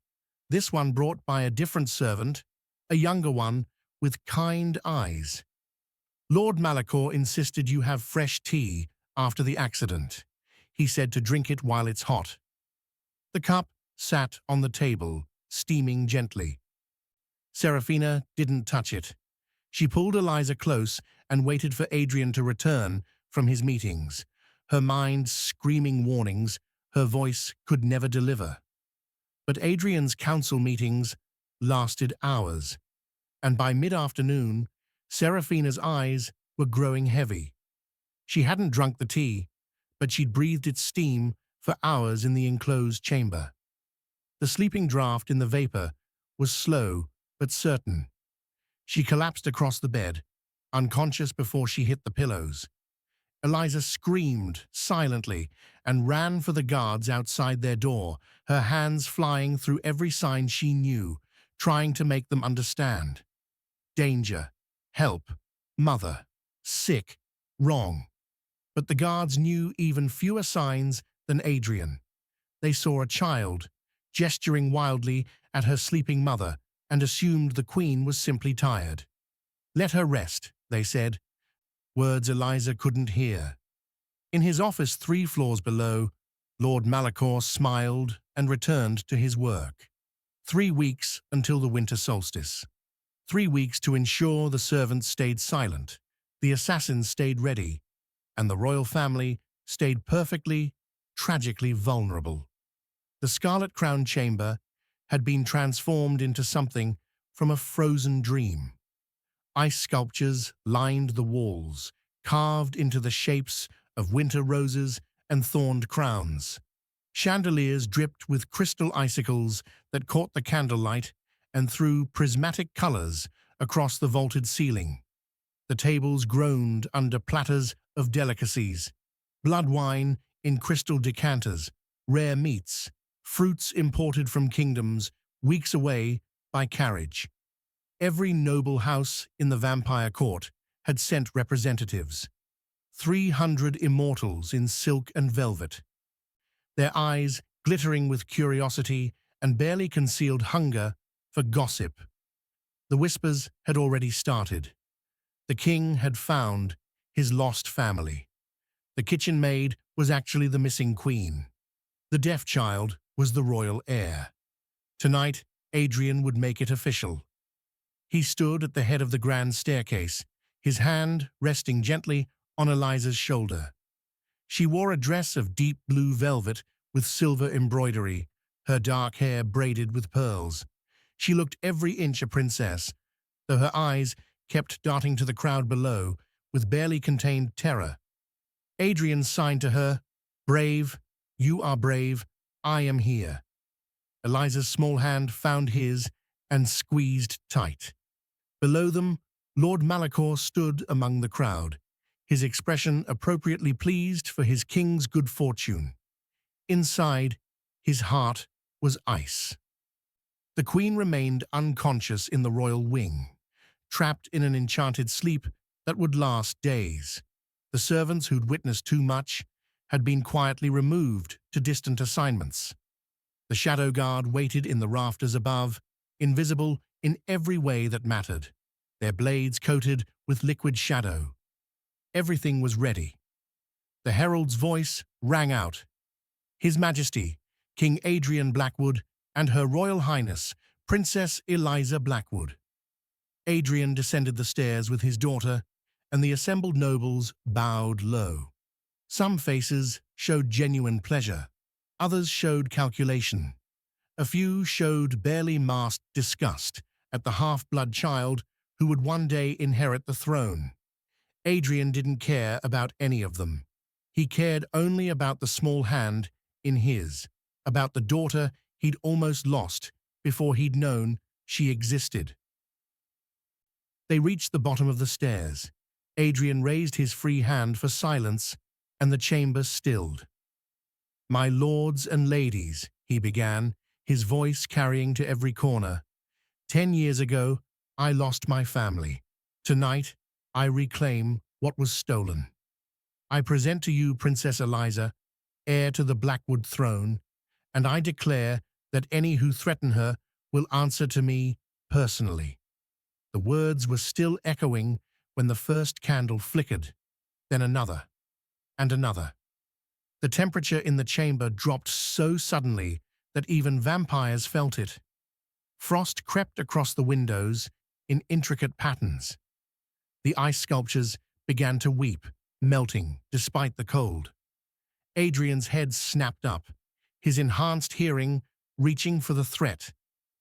this one brought by a different servant, a younger one with kind eyes. Lord Malachor insisted you have fresh tea after the accident. He said to drink it while it's hot. The cup sat on the table, steaming gently. Seraphina didn't touch it. She pulled Eliza close and waited for Adrian to return from his meetings, her mind screaming warnings her voice could never deliver. But Adrian's council meetings lasted hours, and by mid-afternoon, Seraphina's eyes were growing heavy. She hadn't drunk the tea, but she'd breathed its steam for hours in the enclosed chamber. The sleeping draught in the vapor was slow but certain. She collapsed across the bed, unconscious before she hit the pillows. Eliza screamed silently and ran for the guards outside their door, her hands flying through every sign she knew, trying to make them understand. Danger, help, mother, sick, wrong. But the guards knew even fewer signs than Adrian. They saw a child, gesturing wildly at her sleeping mother, and assumed the queen was simply tired. Let her rest, they said, words Eliza couldn't hear. In his office 3 floors below, Lord Malachor smiled and returned to his work. 3 weeks until the winter solstice. 3 weeks to ensure the servants stayed silent, the assassins stayed ready, and the royal family stayed perfectly, tragically vulnerable. The Scarlet Crown Chamber had been transformed into something from a frozen dream. Ice sculptures lined the walls, carved into the shapes of winter roses and thorned crowns. Chandeliers dripped with crystal icicles that caught the candlelight and threw prismatic colors across the vaulted ceiling. The tables groaned under platters of delicacies, blood wine in crystal decanters, rare meats, fruits imported from kingdoms weeks away by carriage. Every noble house in the vampire court had sent representatives. 300 immortals in silk and velvet, their eyes glittering with curiosity and barely concealed hunger for gossip. The whispers had already started. The king had found his lost family. The kitchen maid was actually the missing queen. The deaf child was the royal heir. Tonight, Adrian would make it official. He stood at the head of the grand staircase, his hand resting gently on Eliza's shoulder. She wore a dress of deep blue velvet with silver embroidery, her dark hair braided with pearls. She looked every inch a princess, though her eyes kept darting to the crowd below with barely contained terror. Adrian signed to her, "Brave, you are brave, I am here." Eliza's small hand found his and squeezed tight. Below them, Lord Malachor stood among the crowd, his expression appropriately pleased for his king's good fortune. Inside, his heart was ice. The queen remained unconscious in the royal wing, trapped in an enchanted sleep that would last days. The servants who'd witnessed too much had been quietly removed to distant assignments. The shadow guard waited in the rafters above, invisible in every way that mattered, their blades coated with liquid shadow. Everything was ready. The herald's voice rang out. His Majesty, King Adrian Blackwood, and Her Royal Highness, Princess Eliza Blackwood. Adrian descended the stairs with his daughter, and the assembled nobles bowed low. Some faces showed genuine pleasure, others showed calculation. A few showed barely masked disgust at the half-blood child who would one day inherit the throne. Adrian didn't care about any of them. He cared only about the small hand in his, about the daughter he'd almost lost before he'd known she existed. They reached the bottom of the stairs. Adrian raised his free hand for silence, and the chamber stilled. "My lords and ladies," he began, his voice carrying to every corner. 10 years ago, I lost my family. Tonight, I reclaim what was stolen. I present to you Princess Eliza, heir to the Blackwood throne, and I declare that any who threaten her will answer to me personally." The words were still echoing when the first candle flickered, then another, and another. The temperature in the chamber dropped so suddenly that even vampires felt it. Frost crept across the windows in intricate patterns. The ice sculptures began to weep, melting despite the cold. Adrian's head snapped up, his enhanced hearing reaching for the threat.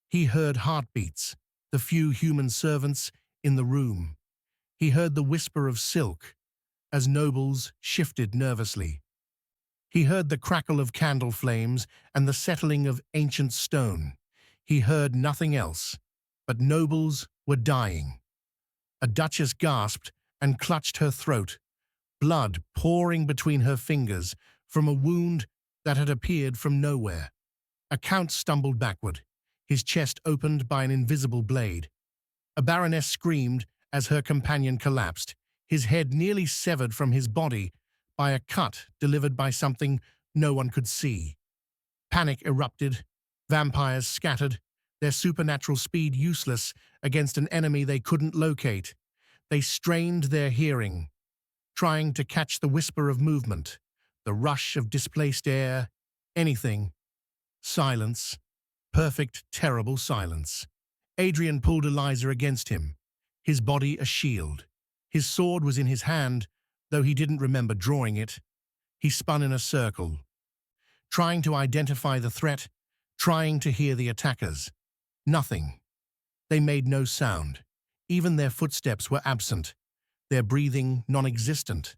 He heard heartbeats, the few human servants in the room. He heard the whisper of silk as nobles shifted nervously. He heard the crackle of candle flames and the settling of ancient stone. He heard nothing else, but nobles were dying. A duchess gasped and clutched her throat, blood pouring between her fingers from a wound that had appeared from nowhere. A count stumbled backward, his chest opened by an invisible blade. A baroness screamed as her companion collapsed, his head nearly severed from his body by a cut delivered by something no one could see. Panic erupted, vampires scattered, their supernatural speed useless against an enemy they couldn't locate. They strained their hearing, trying to catch the whisper of movement, the rush of displaced air, anything. Silence. Perfect, terrible silence. Adrian pulled Eliza against him, his body a shield. His sword was in his hand, though he didn't remember drawing it. He spun in a circle, trying to identify the threat, trying to hear the attackers. Nothing. They made no sound. Even their footsteps were absent, their breathing non-existent.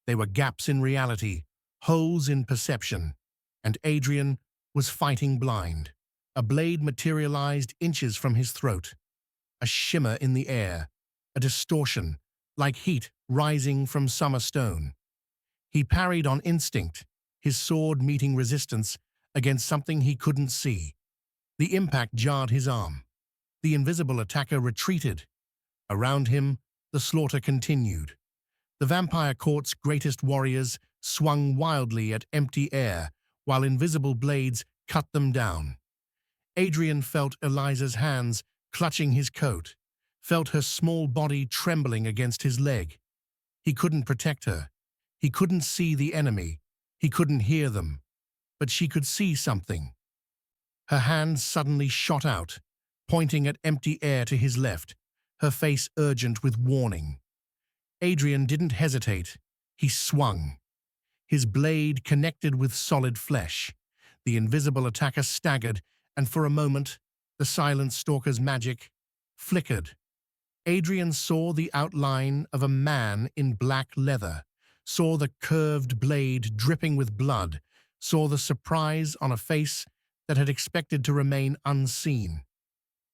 They were gaps in reality, holes in perception, and Adrian was fighting blind. A blade materialized inches from his throat, a shimmer in the air, a distortion, like heat rising from summer stone. He parried on instinct, his sword meeting resistance against something he couldn't see. The impact jarred his arm. The invisible attacker retreated. Around him, the slaughter continued. The vampire court's greatest warriors swung wildly at empty air, while invisible blades cut them down. Adrian felt Eliza's hands clutching his coat, felt her small body trembling against his leg. He couldn't protect her. He couldn't see the enemy. He couldn't hear them. But she could see something. Her hand suddenly shot out, pointing at empty air to his left, her face urgent with warning. Adrian didn't hesitate. He swung. His blade connected with solid flesh. The invisible attacker staggered, and for a moment, the silent stalker's magic flickered. Adrian saw the outline of a man in black leather, saw the curved blade dripping with blood, saw the surprise on a face that had expected to remain unseen.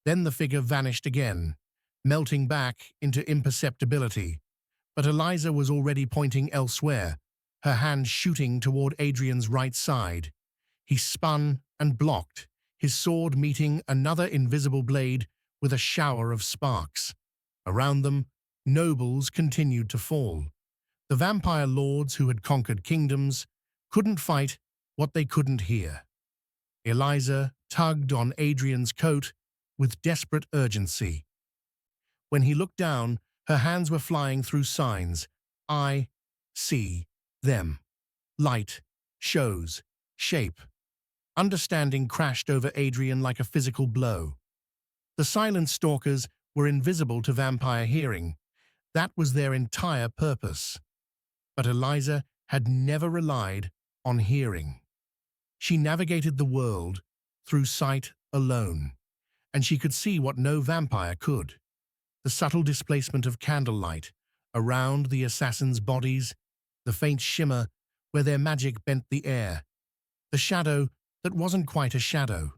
Then the figure vanished again, melting back into imperceptibility. But Eliza was already pointing elsewhere, her hand shooting toward Adrian's right side. He spun and blocked, his sword meeting another invisible blade with a shower of sparks. Around them, nobles continued to fall. The vampire lords who had conquered kingdoms couldn't fight what they couldn't hear. Eliza tugged on Adrian's coat with desperate urgency. When he looked down, her hands were flying through signs. I see them. Light, shows, shape. Understanding crashed over Adrian like a physical blow. The silent stalkers were invisible to vampire hearing. That was their entire purpose. But Eliza had never relied on hearing. She navigated the world through sight alone, and she could see what no vampire could. The subtle displacement of candlelight around the assassins' bodies, the faint shimmer where their magic bent the air, the shadow that wasn't quite a shadow.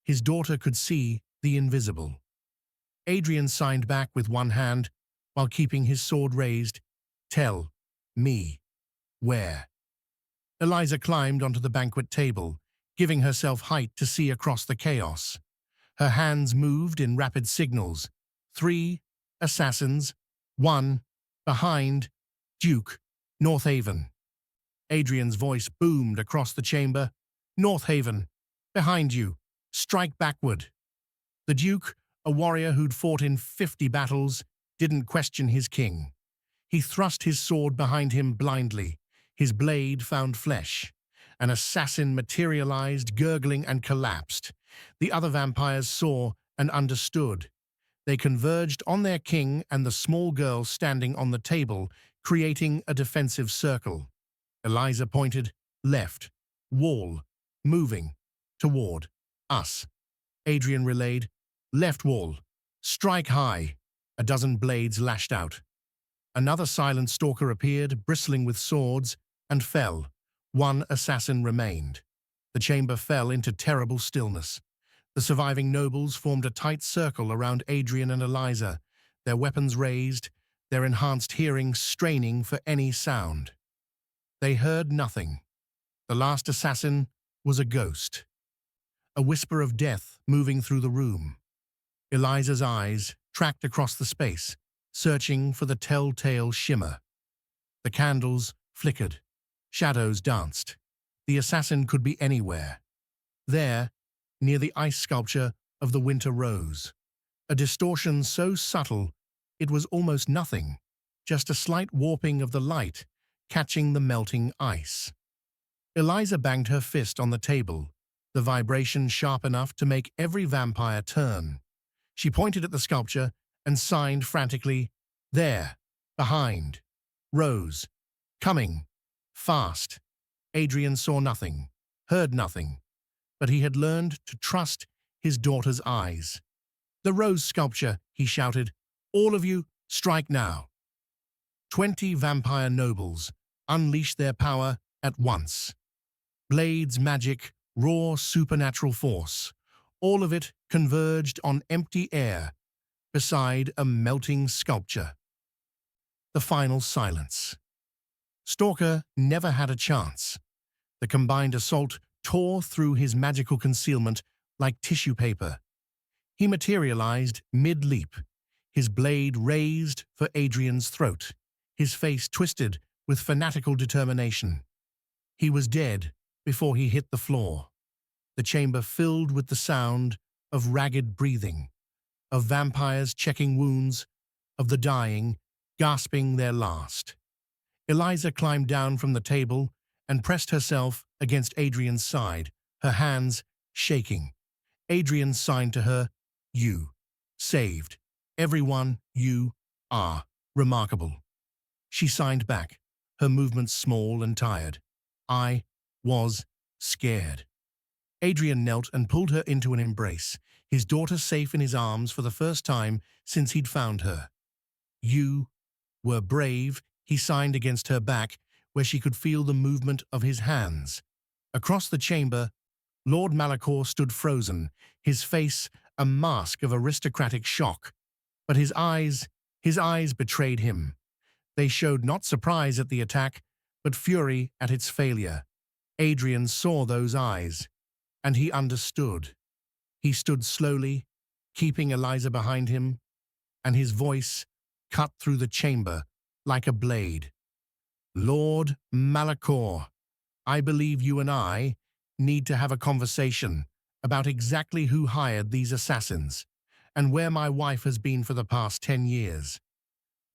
His daughter could see the invisible. Adrian signed back with one hand while keeping his sword raised. Tell me where. Eliza climbed onto the banquet table, giving herself height to see across the chaos. Her hands moved in rapid signals. 3 assassins, 1 behind, Duke, North Haven. Adrian's voice boomed across the chamber. North Haven, behind you, strike backward. The Duke, a warrior who'd fought in 50 battles, didn't question his king. He thrust his sword behind him blindly. His blade found flesh. An assassin materialized, gurgling, and collapsed. The other vampires saw and understood. They converged on their king and the small girl standing on the table, creating a defensive circle. Eliza pointed, left, wall, moving, toward us. Adrian relayed, left wall, strike high. A dozen blades lashed out. Another silent stalker appeared, bristling with swords, and fell. 1 assassin remained. The chamber fell into terrible stillness. The surviving nobles formed a tight circle around Adrian and Eliza, their weapons raised, their enhanced hearing straining for any sound. They heard nothing. The last assassin was a ghost. A whisper of death moving through the room. Eliza's eyes tracked across the space, searching for the telltale shimmer. The candles flickered. Shadows danced. The assassin could be anywhere. There, near the ice sculpture of the winter rose. A distortion so subtle it was almost nothing, just a slight warping of the light, catching the melting ice. Eliza banged her fist on the table, the vibration sharp enough to make every vampire turn. She pointed at the sculpture and signed frantically, there, behind, rose, coming, fast. Adrian saw nothing, heard nothing, but he had learned to trust his daughter's eyes. The rose sculpture, he shouted, all of you, strike now. 20 vampire nobles unleashed their power at once. Blades, magic, raw supernatural force, all of it converged on empty air beside a melting sculpture. The final silence. Stalker never had a chance. The combined assault tore through his magical concealment like tissue paper. He materialized mid-leap, his blade raised for Adrian's throat, his face twisted with fanatical determination. He was dead before he hit the floor. The chamber filled with the sound of ragged breathing, of vampires checking wounds, of the dying, gasping their last. Eliza climbed down from the table and pressed herself against Adrian's side, her hands shaking. Adrian signed to her, "You. Saved. Everyone, you are remarkable." She signed back, her movements small and tired. "I was scared." Adrian knelt and pulled her into an embrace, his daughter safe in his arms for the first time since he'd found her. "You were brave," he signed against her back, where she could feel the movement of his hands. Across the chamber, Lord Malachor stood frozen, his face a mask of aristocratic shock. But his eyes betrayed him. They showed not surprise at the attack, but fury at its failure. Adrian saw those eyes, and he understood. He stood slowly, keeping Eliza behind him, and his voice cut through the chamber like a blade. "Lord Malachor, I believe you and I need to have a conversation about exactly who hired these assassins and where my wife has been for the past 10 years.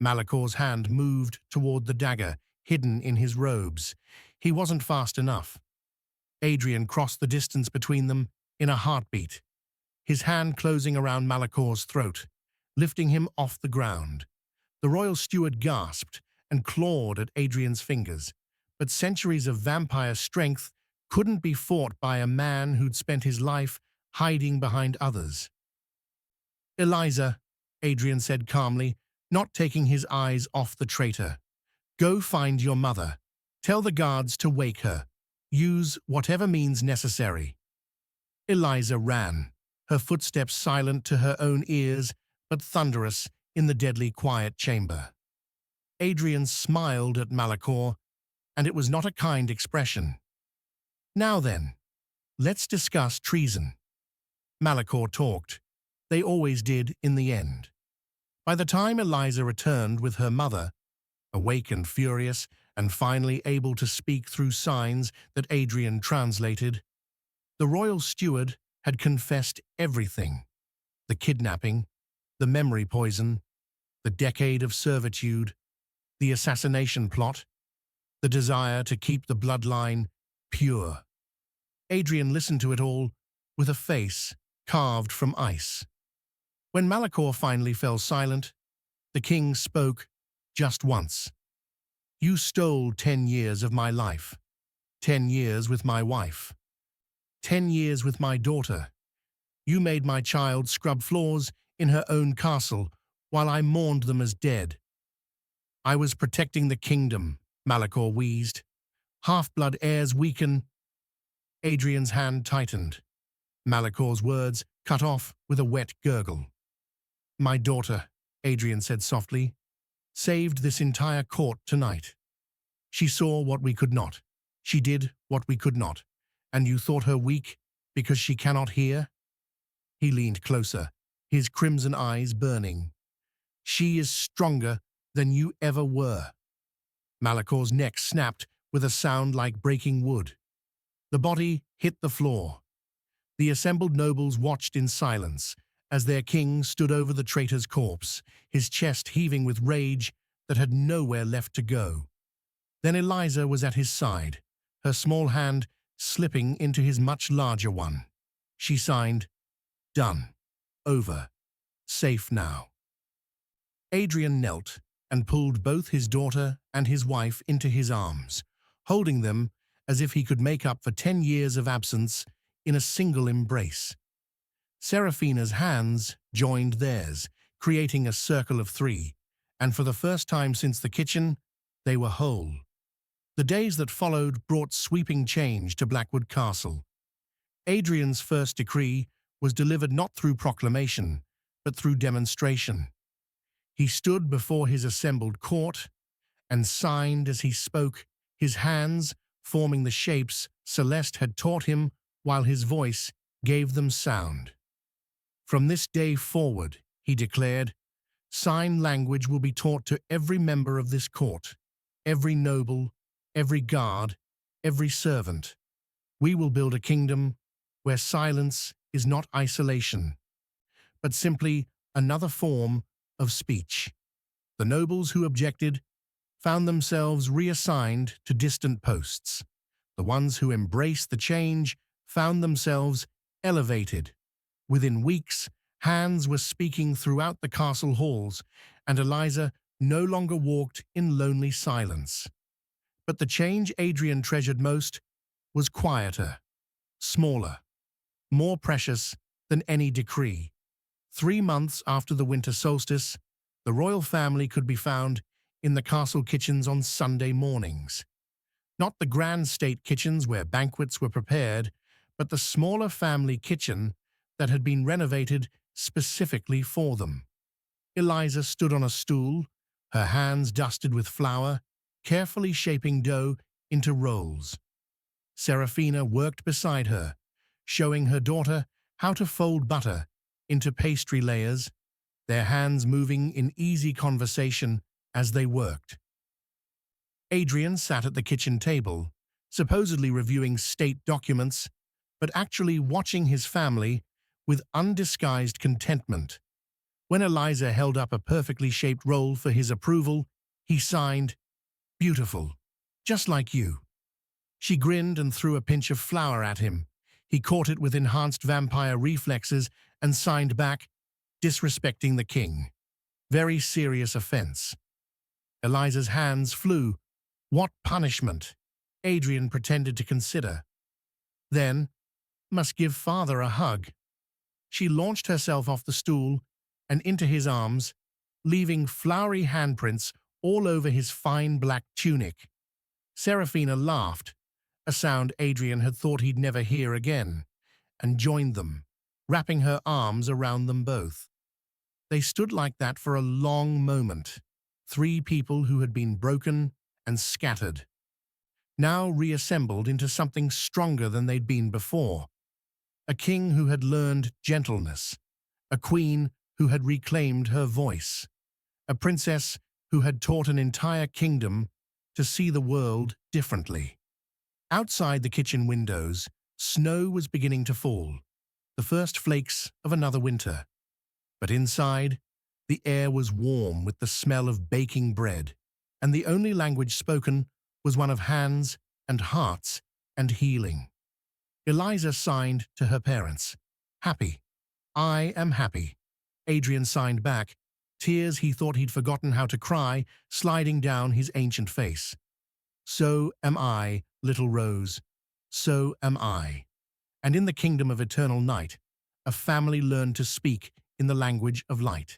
Malachor's hand moved toward the dagger, hidden in his robes. He wasn't fast enough. Adrian crossed the distance between them in a heartbeat, his hand closing around Malachor's throat, lifting him off the ground. The royal steward gasped and clawed at Adrian's fingers, but centuries of vampire strength couldn't be fought by a man who'd spent his life hiding behind others. "Eliza," Adrian said calmly, not taking his eyes off the traitor. "Go find your mother. Tell the guards to wake her. Use whatever means necessary." Eliza ran, her footsteps silent to her own ears, but thunderous in the deadly quiet chamber. Adrian smiled at Malachor, and it was not a kind expression. "Now then, let's discuss treason." Malachor talked. They always did in the end. By the time Eliza returned with her mother, awake and furious, and finally able to speak through signs that Adrian translated, the royal steward had confessed everything: the kidnapping, the memory poison, the decade of servitude, the assassination plot, the desire to keep the bloodline pure. Adrian listened to it all with a face carved from ice. When Malachor finally fell silent, the king spoke just once. "You stole 10 years of my life, 10 years with my wife, 10 years with my daughter. You made my child scrub floors in her own castle while I mourned them as dead." "I was protecting the kingdom," Malachor wheezed. "Half-blood heirs weaken." Adrian's hand tightened. Malachor's words cut off with a wet gurgle. "My daughter," Adrian said softly, "saved this entire court tonight. She saw what we could not. She did what we could not. And you thought her weak because she cannot hear?" He leaned closer, his crimson eyes burning. "She is stronger than you ever were." Malachor's neck snapped with a sound like breaking wood. The body hit the floor. The assembled nobles watched in silence as their king stood over the traitor's corpse, his chest heaving with rage that had nowhere left to go. Then Eliza was at his side, her small hand slipping into his much larger one. She signed, "Done. Over. Safe now." Adrian knelt and pulled both his daughter and his wife into his arms, holding them as if he could make up for 10 years of absence in a single embrace. Serafina's hands joined theirs, creating a circle of 3, and for the first time since the kitchen, they were whole. The days that followed brought sweeping change to Blackwood Castle. Adrian's first decree was delivered not through proclamation, but through demonstration. He stood before his assembled court and signed as he spoke, his hands forming the shapes Celeste had taught him while his voice gave them sound. "From this day forward," he declared, "sign language will be taught to every member of this court, every noble, every guard, every servant. We will build a kingdom where silence is not isolation, but simply another form of speech. The nobles who objected found themselves reassigned to distant posts. The ones who embraced the change found themselves elevated. Within weeks, hands were speaking throughout the castle halls, and Eliza no longer walked in lonely silence. But the change Adrian treasured most was quieter, smaller, more precious than any decree. 3 months after the winter solstice, the royal family could be found in the castle kitchens on Sunday mornings. Not the grand state kitchens where banquets were prepared, but the smaller family kitchen that had been renovated specifically for them. Eliza stood on a stool, her hands dusted with flour, carefully shaping dough into rolls. Serafina worked beside her, showing her daughter how to fold butter into pastry layers, their hands moving in easy conversation as they worked. Adrian sat at the kitchen table, supposedly reviewing state documents, but actually watching his family with undisguised contentment. When Eliza held up a perfectly shaped roll for his approval, he signed, "Beautiful, just like you." She grinned and threw a pinch of flour at him. He caught it with enhanced vampire reflexes and signed back, "Disrespecting the king. Very serious offense." Eliza's hands flew. What punishment? Adrian pretended to consider. Then, must give father a hug. She launched herself off the stool and into his arms, leaving floury handprints all over his fine black tunic. Serafina laughed, a sound Adrian had thought he'd never hear again, and joined them, wrapping her arms around them both. They stood like that for a long moment, three people who had been broken and scattered, now reassembled into something stronger than they'd been before. A king who had learned gentleness, a queen who had reclaimed her voice, a princess who had taught an entire kingdom to see the world differently. Outside the kitchen windows, snow was beginning to fall, the first flakes of another winter. But inside, the air was warm with the smell of baking bread, and the only language spoken was one of hands and hearts and healing. Eliza signed to her parents, "Happy. I am happy." Adrian signed back, tears he thought he'd forgotten how to cry sliding down his ancient face. "So am I, little Rose. So am I." And in the kingdom of eternal night, a family learned to speak in the language of light.